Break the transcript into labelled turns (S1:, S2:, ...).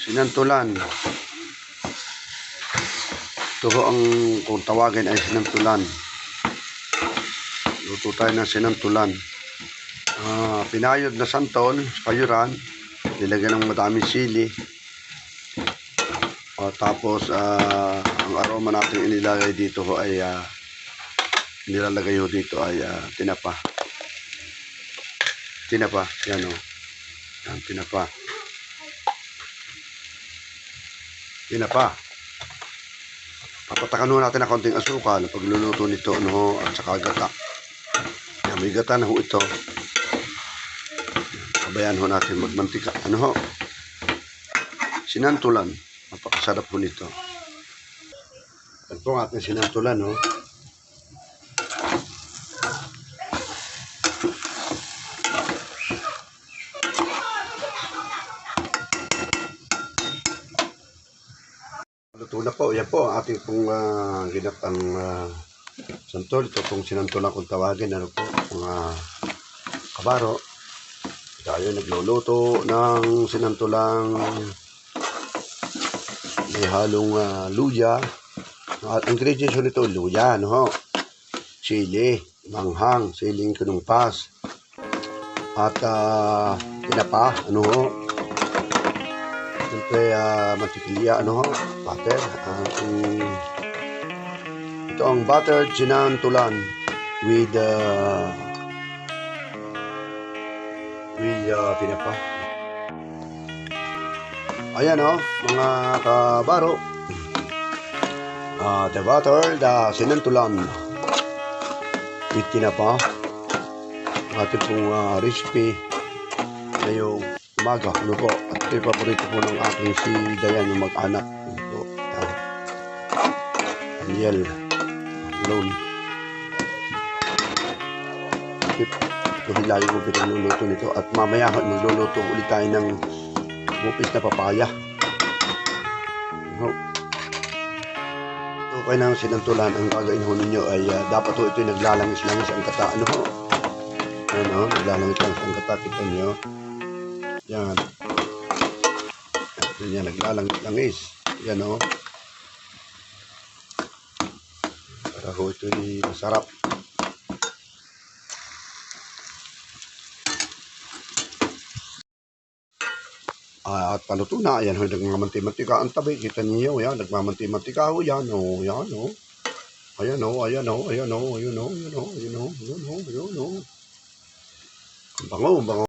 S1: Sinantulan. Ito ho ang kung tawagin ay sinantulan. Luto tayo ng sinantulan. Pinayod na santol, payuran. Nilagyan ng madaming sili. Tapos ang aroma natin inilagay dito ho ay nilalagay ho dito ay tinapa. Tinapa, yan o. Yan, tinapa. Tinapa. Papatakan ho natin ng konting asukal pagluluto nito, ano, at saka gata. Yan, may gata na ho ito. Pabayaan ho natin magmantika. Ano ho? Sinantulan. Napakasarap po nito. Ito ang ating sinantulan, no? Luto na po. Yan po ang ating pong ginatang santol. Ito pong sinantulan kung tawagin. Ano po? Mga kabaro. Tayo nagluluto ng sinantulang may halong luya. Ang ingredients nito, luya, no? Sili, manghang, siling kinungpas, at tinapa, ano ho? Siyempre, mantikilya, ano ho? Butter. Ito ang buttered sinantulan with tinapa. Ayan o, mga kabaro. The butter, the sinantulan with tinapa. Ating pong recipe ngayong umaga. Ano po? At ito yung paborito po ng aking si Dayan, yung mag-anak. Ano po? Daniel. Loan. Ito hilayo ko pinululuto nito. At mamaya magluluto ulit tayo ng bupis na papaya. Okay na sinantulan. Ang gagawin ho ninyo ay dapat ho ito yung naglalangis-langis ang kata. Ano ho? Ano? Naglalangis-langis ang kata. Kita nyo. Yan. Yan. Naglalangis-langis. Yan o. Para ho ito ay masarap. At paluto na, ayan ho, nagmamanti-mantika ang tabi, kita niyo, yan, nagmamanti-mantika ho, yan o, yan o, ayan o, ayan o, ayan o, ayan o, ayan o, ayan o, ayan o, ayan o, bango, bango.